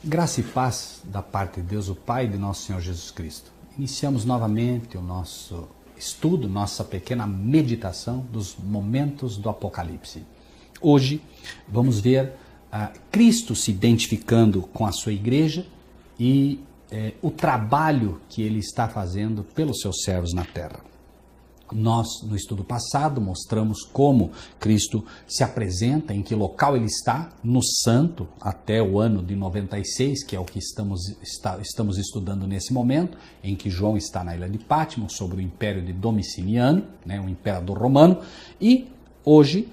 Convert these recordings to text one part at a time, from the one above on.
Graça e paz da parte de Deus, o Pai de nosso Senhor Jesus Cristo. Iniciamos novamente o nosso estudo, nossa pequena meditação dos momentos do Apocalipse. Hoje vamos ver Cristo se identificando com a sua igreja e o trabalho que ele está fazendo pelos seus servos na terra. Nós, no estudo passado, mostramos como Cristo se apresenta, em que local ele está, no santo, até o ano de 96, que é o que estamos estudando nesse momento, em que João está na ilha de Patmos, sobre o império de Domiciano, o imperador romano, e hoje,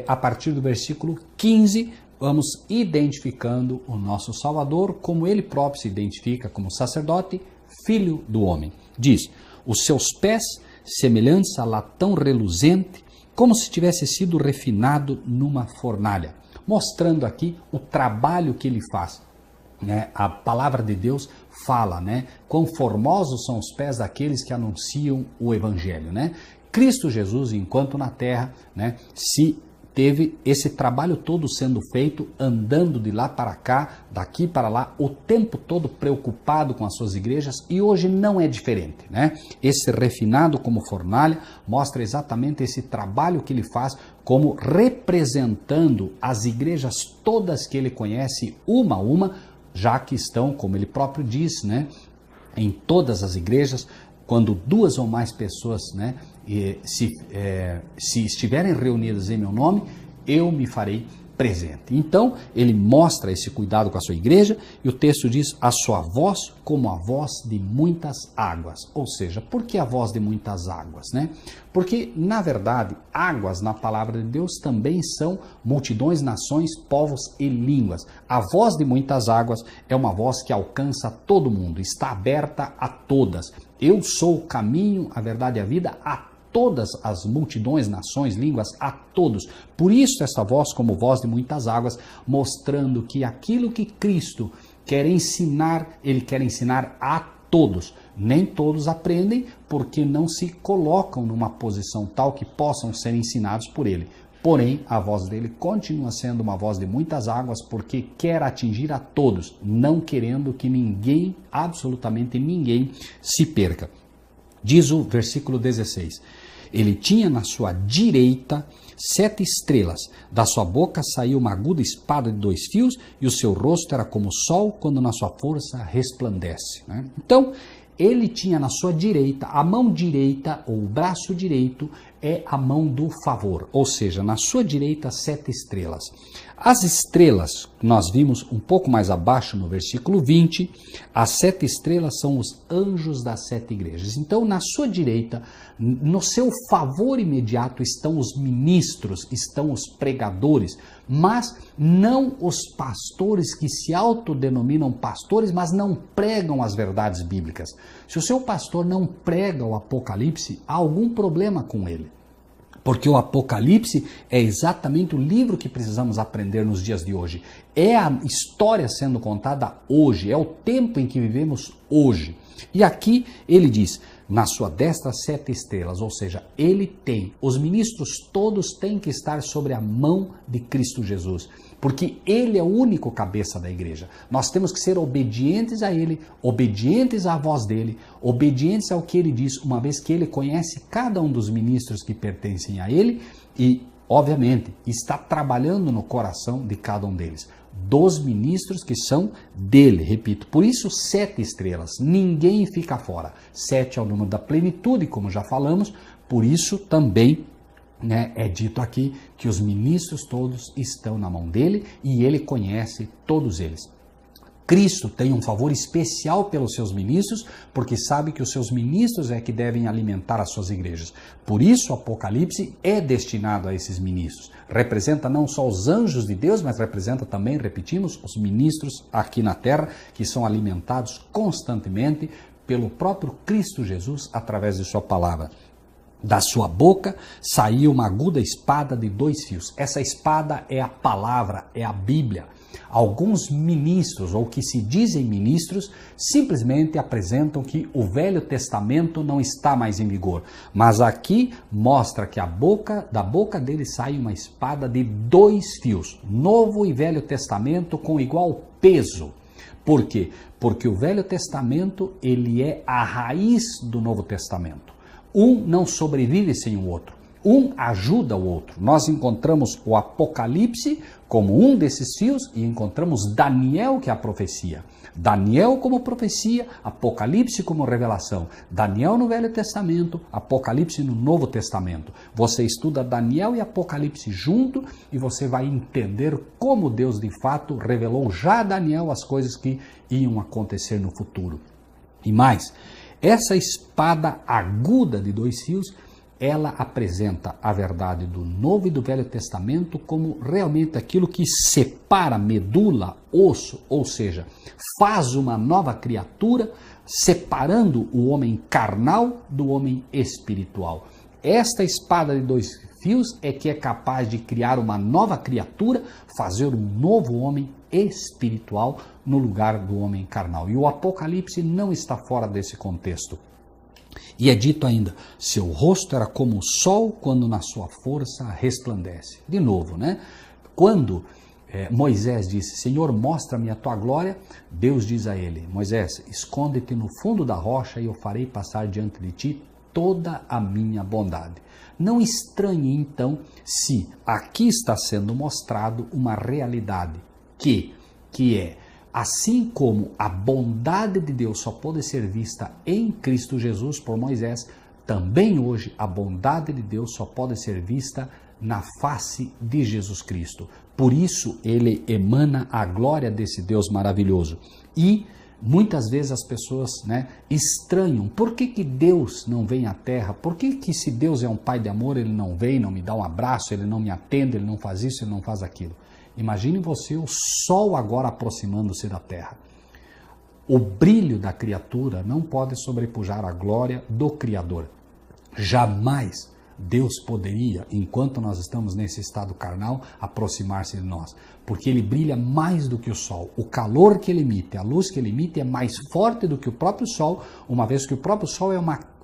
a partir do versículo 15, vamos identificando o nosso Salvador, como ele próprio se identifica como sacerdote, filho do homem. Diz, os seus pés semelhantes a latão reluzente, como se tivesse sido refinado numa fornalha, mostrando aqui o trabalho que ele faz. A palavra de Deus fala, quão formosos são os pés daqueles que anunciam o Evangelho. Cristo Jesus, enquanto na terra, se teve esse trabalho todo sendo feito, andando de lá para cá, daqui para lá, o tempo todo preocupado com as suas igrejas, e hoje não é diferente. Esse refinado como fornalha mostra exatamente esse trabalho que ele faz, como representando as igrejas todas que ele conhece, uma a uma, já que estão, como ele próprio diz, em todas as igrejas, quando duas ou mais pessoas se estiverem reunidas em meu nome, eu me farei presente. Então, ele mostra esse cuidado com a sua igreja, e o texto diz, a sua voz como a voz de muitas águas. Ou seja, por que a voz de muitas águas? Porque, na verdade, águas na palavra de Deus também são multidões, nações, povos e línguas. A voz de muitas águas é uma voz que alcança todo mundo, está aberta a todas. Eu sou o caminho, a verdade e a vida a todas as multidões, nações, línguas, a todos. Por isso essa voz como voz de muitas águas, mostrando que aquilo que Cristo quer ensinar, ele quer ensinar a todos. Nem todos aprendem porque não se colocam numa posição tal que possam ser ensinados por ele. Porém, a voz dele continua sendo uma voz de muitas águas porque quer atingir a todos, não querendo que ninguém, absolutamente ninguém, se perca. Diz o versículo 16, ele tinha na sua direita 7 estrelas, da sua boca saiu uma aguda espada de 2 fios e o seu rosto era como o sol quando na sua força resplandece. Então, ele tinha na sua direita, a mão direita ou o braço direito é a mão do favor, ou seja, na sua direita 7 estrelas. As estrelas, nós vimos um pouco mais abaixo no versículo 20, as 7 estrelas são os anjos das 7 igrejas. Então, na sua direita, no seu favor imediato estão os ministros, estão os pregadores, mas não os pastores que se autodenominam pastores, mas não pregam as verdades bíblicas. Se o seu pastor não prega o Apocalipse, há algum problema com ele. Porque o Apocalipse é exatamente o livro que precisamos aprender nos dias de hoje. É a história sendo contada hoje, é o tempo em que vivemos hoje. E aqui ele diz, na sua destra 7 estrelas, ou seja, ele tem, os ministros todos têm que estar sobre a mão de Cristo Jesus, porque ele é o único cabeça da igreja. Nós temos que ser obedientes a ele, obedientes à voz dele, obedientes ao que ele diz, uma vez que ele conhece cada um dos ministros que pertencem a ele e, obviamente, está trabalhando no coração de cada um deles. Dos ministros que são dele, repito, por isso 7 estrelas, ninguém fica fora. 7 é o número da plenitude, como já falamos, por isso também é dito aqui que os ministros todos estão na mão dele e ele conhece todos eles. Cristo tem um favor especial pelos seus ministros, porque sabe que os seus ministros é que devem alimentar as suas igrejas. Por isso o Apocalipse é destinado a esses ministros. Representa não só os anjos de Deus, mas representa também, repetimos, os ministros aqui na terra, que são alimentados constantemente pelo próprio Cristo Jesus através de sua palavra. Da sua boca saiu uma aguda espada de 2 fios. Essa espada é a palavra, é a Bíblia. Alguns ministros, ou que se dizem ministros, simplesmente apresentam que o Velho Testamento não está mais em vigor. Mas aqui mostra que da boca dele sai uma espada de 2 fios. Novo e Velho Testamento com igual peso. Por quê? Porque o Velho Testamento, ele é a raiz do Novo Testamento. Um não sobrevive sem o outro. Um ajuda o outro. Nós encontramos o Apocalipse como um desses fios e encontramos Daniel, que é a profecia. Daniel como profecia, Apocalipse como revelação. Daniel no Velho Testamento, Apocalipse no Novo Testamento. Você estuda Daniel e Apocalipse junto e você vai entender como Deus de fato revelou já a Daniel as coisas que iam acontecer no futuro. E mais, essa espada aguda de 2 fios, ela apresenta a verdade do Novo e do Velho Testamento como realmente aquilo que separa medula, osso, ou seja, faz uma nova criatura, separando o homem carnal do homem espiritual. Esta espada de 2 fios é que é capaz de criar uma nova criatura, fazer um novo homem espiritual no lugar do homem carnal. E o Apocalipse não está fora desse contexto. E é dito ainda, seu rosto era como o sol quando na sua força resplandece. De novo, né? Quando Moisés disse, Senhor, mostra-me a tua glória, Deus diz a ele, Moisés, esconde-te no fundo da rocha e eu farei passar diante de ti toda a minha bondade. Não estranhe então se aqui está sendo mostrado uma realidade que é, assim como a bondade de Deus só pode ser vista em Cristo Jesus por Moisés, também hoje a bondade de Deus só pode ser vista na face de Jesus Cristo. Por isso ele emana a glória desse Deus maravilhoso. E muitas vezes as pessoas estranham, por que Deus não vem à terra? Por que se Deus é um pai de amor, ele não vem, não me dá um abraço, ele não me atende, ele não faz isso, ele não faz aquilo? Imagine você o sol agora aproximando-se da terra. O brilho da criatura não pode sobrepujar a glória do Criador. Jamais Deus poderia, enquanto nós estamos nesse estado carnal, aproximar-se de nós, porque ele brilha mais do que o sol. O calor que ele emite, a luz que ele emite é mais forte do que o próprio sol, uma vez que o próprio sol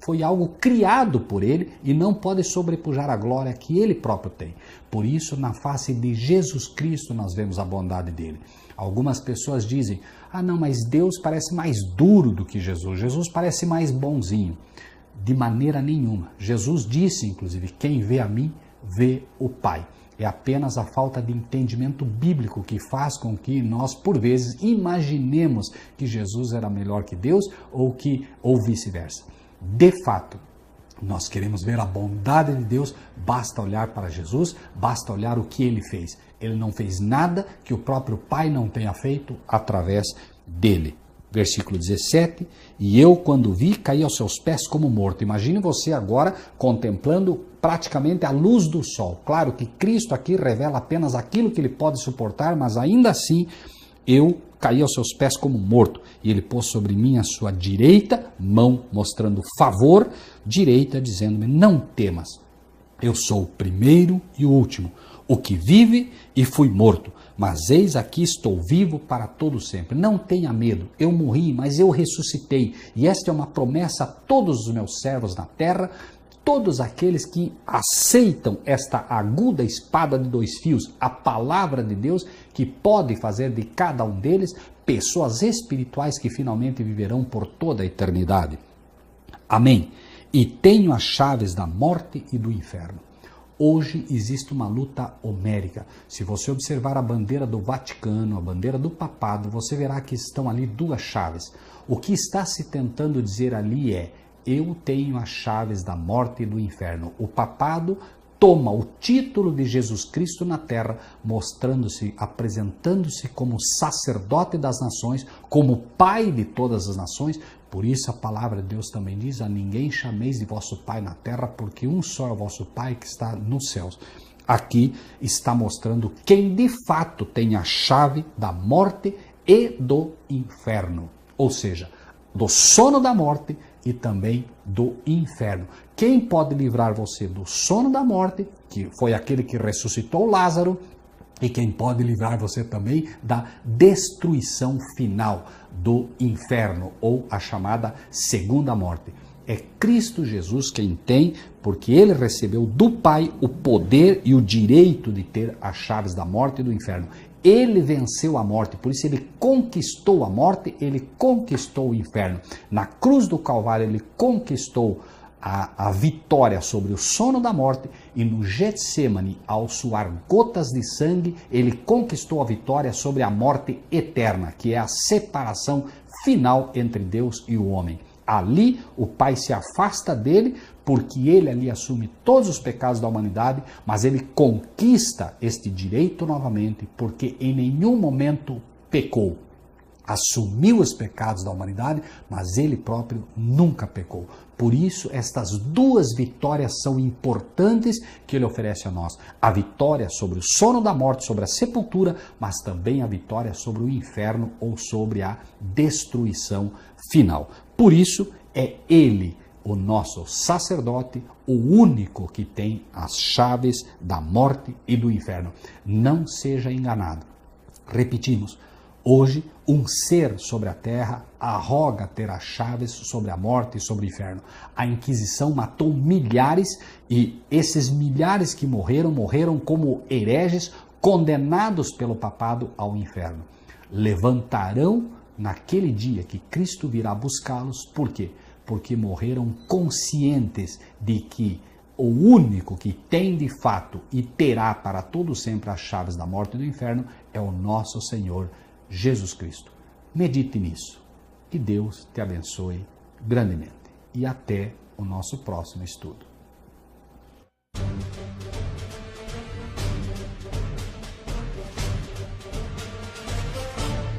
foi algo criado por ele e não pode sobrepujar a glória que ele próprio tem. Por isso, na face de Jesus Cristo, nós vemos a bondade dele. Algumas pessoas dizem, não, mas Deus parece mais duro do que Jesus, Jesus parece mais bonzinho. De maneira nenhuma. Jesus disse, inclusive, quem vê a mim, vê o Pai. É apenas a falta de entendimento bíblico que faz com que nós, por vezes, imaginemos que Jesus era melhor que Deus ou vice-versa. De fato, nós queremos ver a bondade de Deus, basta olhar para Jesus, basta olhar o que ele fez. Ele não fez nada que o próprio Pai não tenha feito através dele. Versículo 17, e eu quando vi, caí aos seus pés como morto. Imagine você agora contemplando praticamente a luz do sol. Claro que Cristo aqui revela apenas aquilo que ele pode suportar, mas ainda assim eu caí aos seus pés como morto. E ele pôs sobre mim a sua direita mão, mostrando favor, direita, dizendo-me, não temas, eu sou o primeiro e o último, o que vive e fui morto. Mas eis aqui estou vivo para todo sempre. Não tenha medo, eu morri, mas eu ressuscitei. E esta é uma promessa a todos os meus servos na terra, todos aqueles que aceitam esta aguda espada de 2 fios, a palavra de Deus, que pode fazer de cada um deles pessoas espirituais que finalmente viverão por toda a eternidade. Amém. E tenho as chaves da morte e do inferno. Hoje existe uma luta homérica. Se você observar a bandeira do Vaticano, a bandeira do papado, você verá que estão ali 2 chaves. O que está se tentando dizer ali é, eu tenho as chaves da morte e do inferno. O papado toma o título de Jesus Cristo na terra, mostrando-se, apresentando-se como sacerdote das nações, como pai de todas as nações. Por isso a palavra de Deus também diz, a ninguém chameis de vosso pai na terra, porque um só é o vosso pai que está nos céus. Aqui está mostrando quem de fato tem a chave da morte e do inferno. Ou seja, do sono da morte e também do inferno. Quem pode livrar você do sono da morte, que foi aquele que ressuscitou Lázaro, e quem pode livrar você também da destruição final do inferno, ou a chamada segunda morte. É Cristo Jesus quem tem, porque ele recebeu do Pai o poder e o direito de ter as chaves da morte e do inferno. Ele venceu a morte, por isso ele conquistou a morte, ele conquistou o inferno. Na cruz do Calvário ele conquistou a vitória sobre o sono da morte, e no Getsêmani, ao suar gotas de sangue, ele conquistou a vitória sobre a morte eterna, que é a separação final entre Deus e o homem. Ali o Pai se afasta dele, porque ele ali assume todos os pecados da humanidade, mas ele conquista este direito novamente, porque em nenhum momento pecou. Assumiu os pecados da humanidade, mas ele próprio nunca pecou. Por isso, estas duas vitórias são importantes que ele oferece a nós. A vitória sobre o sono da morte, sobre a sepultura, mas também a vitória sobre o inferno ou sobre a destruição final. Por isso, é ele, o nosso sacerdote, o único que tem as chaves da morte e do inferno. Não seja enganado. Repetimos. Hoje, um ser sobre a terra arroga ter as chaves sobre a morte e sobre o inferno. A Inquisição matou milhares, e esses milhares que morreram como hereges, condenados pelo papado ao inferno. Levantarão naquele dia que Cristo virá buscá-los. Por quê? Porque morreram conscientes de que o único que tem de fato e terá para todo sempre as chaves da morte e do inferno é o nosso Senhor Jesus Cristo. Medite nisso. Que Deus te abençoe grandemente. E até o nosso próximo estudo.